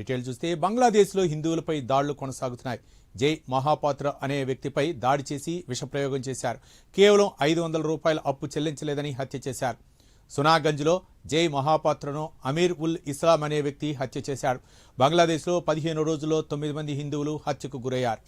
Detail చూస్తే బంగ్లాదేశ్లో హిందువులపై దాడులు కొనసాగుతున్నాయి. జై మహాపాత్ర అనే వ్యక్తిపై దాడి చేసి విషప్రయోగం చేశారు. కేవలం 500 రూపాయల అప్పు చెల్లించలేదని హత్య చేశారు. సునాగంజ్లో జై మహాపాత్రను అమీర్ ఉల్ ఇస్లాం అనే వ్యక్తి హత్య చేశాడు. బంగ్లాదేశ్లో 15 రోజుల్లో 9 మంది హిందువులు హత్యకు గురయ్యారు.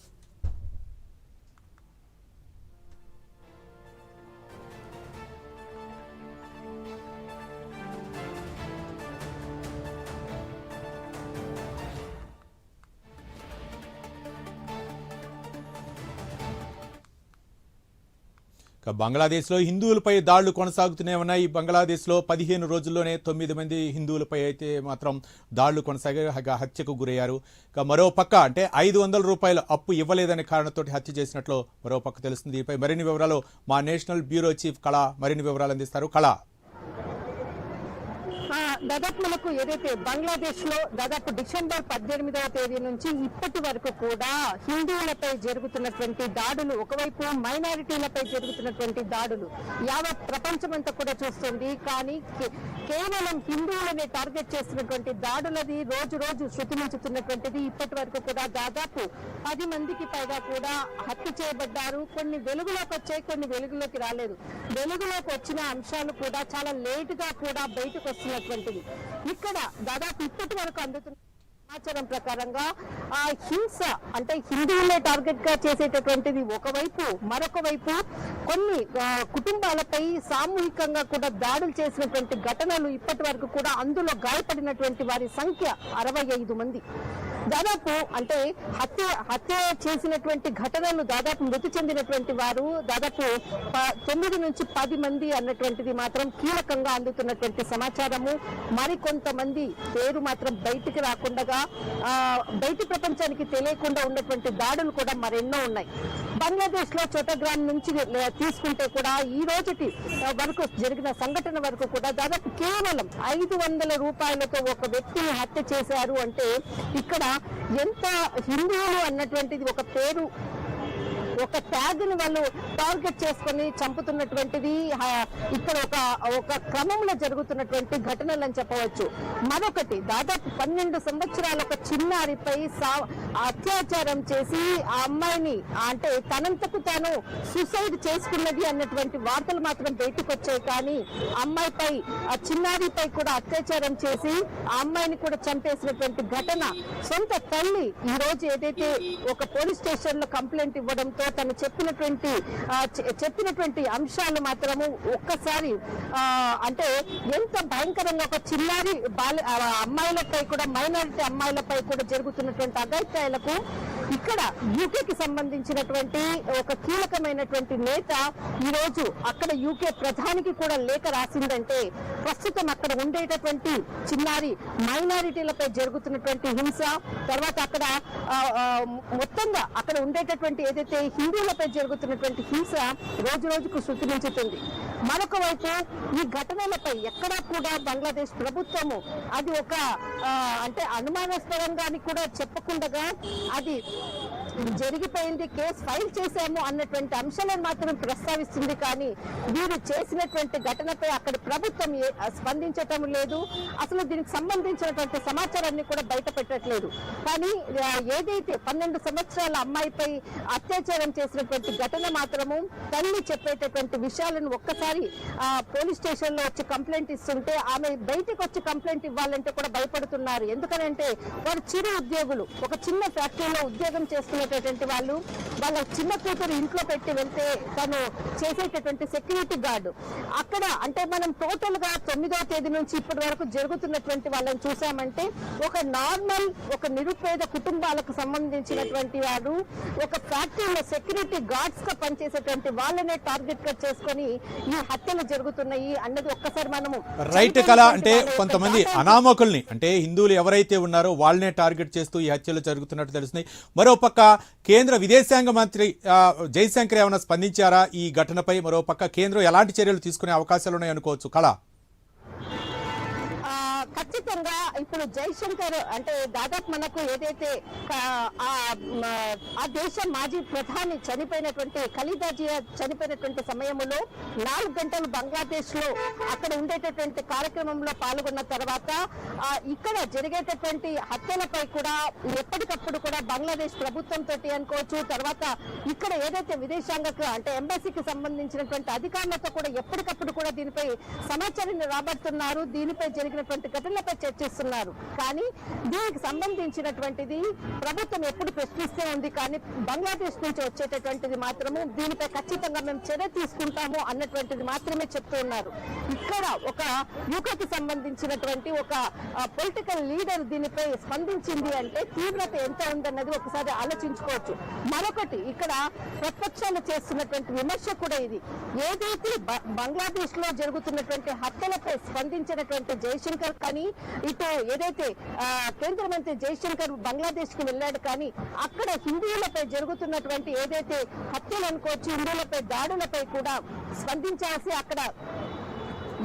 బంగ్లాదేశ్లో హిందువులపై దాడులు కొనసాగుతూనే ఉన్నాయి. బంగ్లాదేశ్లో 15 రోజుల్లోనే 9 మంది హిందువులపై అయితే మాత్రం దాడులు కొనసాగి హత్యకు గురయ్యారు. మరో పక్క అంటే 500 రూపాయల అప్పు ఇవ్వలేదనే కారణంతో హత్య చేసినట్లు మరో పక్క తెలుస్తుంది. దీనిపై మరిన్ని వివరాలు మా నేషనల్ బ్యూరో చీఫ్ కళ మరిన్ని వివరాలు అందిస్తారు. కళ, దాదాపు మనకు ఏదైతే బంగ్లాదేశ్ లో దాదాపు డిసెంబర్ 18వ తేదీ నుంచి ఇప్పటి వరకు కూడా హిందువులపై జరుగుతున్నటువంటి దాడులు, ఒకవైపు మైనారిటీలపై జరుగుతున్నటువంటి దాడులు యావత్ ప్రపంచమంతా కూడా చూస్తుంది. కానీ కేవలం హిందువులని టార్గెట్ చేస్తున్నటువంటి దాడులది రోజు రోజు శృతిమించుతున్నటువంటిది. ఇప్పటి వరకు కూడా దాదాపు 10 మందికి పైగా కూడా హత్య చేయబడ్డారు. కొన్ని వెలుగులోకి వచ్చాయి, కొన్ని వెలుగులోకి రాలేదు. వెలుగులోకి వచ్చిన అంశాలు కూడా చాలా లేట్ గా కూడా బయటకు వస్తున్నటువంటిది. ఇక్కడ దాదాపు ఇప్పటి వరకు అందుతున్న సమాచారం ప్రకారంగా ఆ హింస అంటే హిందువులే టార్గెట్ గా చేసేటటువంటిది ఒకవైపు, మరొక వైపు కొన్ని కుటుంబాలపై సామూహికంగా కూడా దాడులు చేసినటువంటి ఘటనలు ఇప్పటి వరకు కూడా అందులో గాయపడినటువంటి వారి సంఖ్య 65 మంది. దాదాపు అంటే హత్య చేసినటువంటి ఘటనలు దాదాపు మృతి చెందినటువంటి వారు దాదాపు 9 నుంచి 10 మంది అన్నటువంటిది మాత్రం కీలకంగా అందుతున్నటువంటి సమాచారము. మరికొంతమంది పేరు మాత్రం బయటికి రాకుండా బయటి ప్రపంచానికి తెలియకుండా ఉన్నటువంటి దాడులు కూడా మరెన్నో ఉన్నాయి. బంగ్లాదేశ్ లో చోటగ్రామ్ నుంచి తీసుకుంటే కూడా ఈ రోజుటి వరకు జరిగిన సంఘటన వరకు కూడా దాదాపు కేవలం 500 రూపాయలతో ఒక వ్యక్తిని హత్య చేశారు. అంటే ఇక్కడ ఎంత హిందువులు అన్నటువంటిది ఒక పేరు, ఒక ట్యాగ్ ని వాళ్ళు టార్గెట్ చేసుకుని చంపుతున్నటువంటిది ఇక్కడ ఒక క్రమంలో జరుగుతున్నటువంటి ఘటనలు అని చెప్పవచ్చు. మరొకటి దాదాపు 12 సంవత్సరాల ఒక చిన్నారిపై అత్యాచారం చేసి ఆ అమ్మాయిని అంటే తనంతకు తాను సూసైడ్ చేసుకున్నది అన్నటువంటి వార్తలు మాత్రం బయటకు వచ్చాయి. కానీ అమ్మాయిపై ఆ చిన్నారిపై కూడా అత్యాచారం చేసి ఆ అమ్మాయిని కూడా చంపేసినటువంటి ఘటన సొంత తల్లి ఈ రోజు ఏదైతే ఒక పోలీస్ స్టేషన్ లో కంప్లైంట్ ఇవ్వడంతో తను చెప్పినటువంటి అంశాలు మాత్రము ఒక్కసారి అంటే ఎంత భయంకరంగా ఒక చిన్నారి అమ్మాయిలపై కూడా మైనారిటీ అమ్మాయిలపై కూడా జరుగుతున్నటువంటి అఘాయిత్యాలకు ఇక్కడ యూకేకి సంబంధించినటువంటి ఒక కీలకమైనటువంటి నేత ఈ రోజు అక్కడ యూకే ప్రధానికి కూడా లేఖ రాసిందంటే ప్రస్తుతం అక్కడ ఉండేటటువంటి చిన్నారి మైనారిటీలపై జరుగుతున్నటువంటి హింస, తర్వాత అక్కడ మొత్తంగా అక్కడ ఉండేటటువంటి ఏదైతే హిందువులపై జరుగుతున్నటువంటి హింస రోజు రోజుకు శృతిమించుతుంది. మరొక వైపు ఈ ఘటనలపై ఎక్కడా కూడా బంగ్లాదేశ్ ప్రభుత్వము అది ఒక అంటే అనుమానాస్పదంగా కూడా చెప్పకుండా అది జరిగిపోయింది, కేసు ఫైల్ చేశాము అన్నటువంటి అంశాలను మాత్రం ప్రస్తావిస్తుంది. కానీ వీరు చేసినటువంటి ఘటనపై అక్కడ ప్రభుత్వం స్పందించటం లేదు, అసలు దీనికి సంబంధించినటువంటి సమాచారాన్ని కూడా బయట పెట్టట్లేదు. కానీ ఏదైతే 12 సంవత్సరాల అమ్మాయిపై అత్యాచారం చేసినటువంటి ఘటన మాత్రము తల్లి చెప్పేటటువంటి విషయాలను ఒక్కసారి పోలీస్ స్టేషన్ లో వచ్చి కంప్లైంట్ ఇస్తుంటే ఆమె బయటకు వచ్చి కంప్లైంట్ ఇవ్వాలంటే కూడా భయపడుతున్నారు. ఎందుకంటే వారు చిరు ఉద్యోగులు, ఒక చిన్న ఫ్యాక్టరీలో ఉద్యోగం చేసుకునేటటువంటి వాళ్ళు, వాళ్ళ చిన్న కూతురు ఇంట్లో పెట్టి వెళ్తే తను చేసేటటువంటి సెక్యూరిటీ గార్డు అక్కడ అంటే మనం టోటల్ గా 9వ తేదీ నుంచి ఇప్పటి వరకు జరుగుతున్నటువంటి వాళ్ళని చూసామంటే ఒక నార్మల్ ఒక నిరుపేద కుటుంబాలకు సంబంధించినటువంటి వారు ఒక ఫ్యాక్టరీలో సెక్యూరిటీ గార్డ్స్ గా పనిచేసేటువంటి వాళ్ళనే టార్గెట్ గా చేసుకొని ఈ హత్యలు జరుగుతున్నాయి అన్నది ఒక్కసారి మనము రైట్ కళ. అంటే కొంతమంది అనామకుల్ని అంటే హిందువులు ఎవరైతే ఉన్నారో వాళ్ళనే టార్గెట్ చేస్తూ ఈ హత్యలు జరుగుతున్నట్టు తెలుస్తున్నాయి. మరోపక్క కేంద్ర విదేశాంగ మంత్రి జైశంకర్ ఏమైనా స్పందించారా ఈ ఘటనపై? మరోపక్క కేంద్రం ఎలాంటి చర్యలు తీసుకునే అవకాశాలు ఉన్నాయి అనుకోవచ్చు కళ? ఖచ్చితంగా ఇప్పుడు జైశంకర్ అంటే దాదాపు మనకు ఏదైతే ఆ దేశం మాజీ ప్రధాని చనిపోయినటువంటి ఖలీదా జియా చనిపోయినటువంటి సమయంలో 4 గంటలు బంగ్లాదేశ్ లో అక్కడ ఉండేటటువంటి కార్యక్రమంలో పాల్గొన్న తర్వాత ఇక్కడ జరిగేటటువంటి హత్యలపై కూడా ఎప్పటికప్పుడు కూడా బంగ్లాదేశ్ ప్రభుత్వం తోటి అనుకోవచ్చు, తర్వాత ఇక్కడ ఏదైతే విదేశాంగ అంటే ఎంబసీకి సంబంధించినటువంటి అధికారులతో కూడా ఎప్పటికప్పుడు కూడా దీనిపై సమాచారాన్ని రాబడుతున్నారు, దీనిపై జరిగినటువంటి ఘటనలపై చర్చిస్తున్నారు. కానీ దీనికి సంబంధించినటువంటిది ప్రభుత్వం ఎప్పుడు ప్రశ్నిస్తూ ఉంది, కానీ బంగ్లాదేశ్ నుంచి వచ్చేటటువంటిది మాత్రము దీనిపై ఖచ్చితంగా మేము చర్య తీసుకుంటాము అన్నటువంటిది మాత్రమే చెప్తూ ఉన్నారు. ఇక్కడ ఒక యువతకు సంబంధించినటువంటి ఒక పొలిటికల్ లీడర్ దీనిపై స్పందించింది అంటే తీవ్రత ఎంత ఉందన్నది ఒకసారి ఆలోచించుకోవచ్చు. మరొకటి ఇక్కడ ప్రతిపక్షాలు చేస్తున్నటువంటి విమర్శ కూడా ఇది. ఏదైతే బంగ్లాదేశ్ లో జరుగుతున్నటువంటి హత్యలపై స్పందించినటువంటి జైశంకర్ కానీ ఇటు ఏదైతే కేంద్ర మంత్రి జైశంకర్ బంగ్లాదేశ్ కి వెళ్ళాడు, కానీ అక్కడ హిందువులపై జరుగుతున్నటువంటి ఏదైతే హత్యలు అనుకోవచ్చు, హిందువులపై దాడులపై కూడా స్పందించాల్సి అక్కడ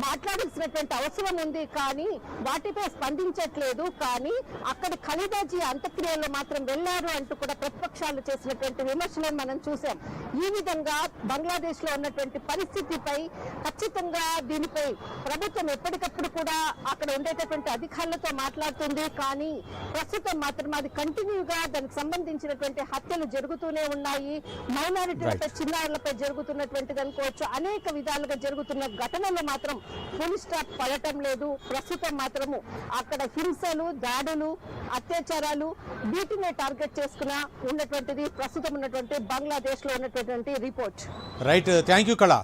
మాట్లాడాల్సినటువంటి అవసరం ఉంది, కానీ వాటిపై స్పందించట్లేదు. కానీ అక్కడ ఖలీదా జియా అంత్యక్రియల్లో మాత్రం వెళ్లారు అంటూ కూడా ప్రతిపక్షాలు చేసినటువంటి విమర్శలను మనం చూసాం. ఈ విధంగా బంగ్లాదేశ్ లో ఉన్నటువంటి పరిస్థితిపై ఖచ్చితంగా దీనిపై ప్రభుత్వం ఎప్పటికప్పుడు కూడా అక్కడ ఉండేటటువంటి అధికారులతో మాట్లాడుతుంది, కానీ ప్రస్తుతం మాత్రం అది కంటిన్యూగా దానికి సంబంధించినటువంటి హత్యలు జరుగుతూనే ఉన్నాయి. మైనారిటీలపై చిన్నారులపై జరుగుతున్నటువంటిది అనుకోవచ్చు, అనేక విధాలుగా జరుగుతున్న ఘటనలు మాత్రం ఫుల్ స్టాప్ పడటం లేదు. ప్రస్తుతం మాత్రము అక్కడ హింసలు, దాడులు, అత్యాచారాలు వీటిని టార్గెట్ చేసుకున్న ఉన్నటువంటిది ప్రస్తుతం ఉన్నటువంటి బంగ్లాదేశ్ లో ఉన్నటువంటి రిపోర్ట్. రైట్, థ్యాంక్ యూ కళ.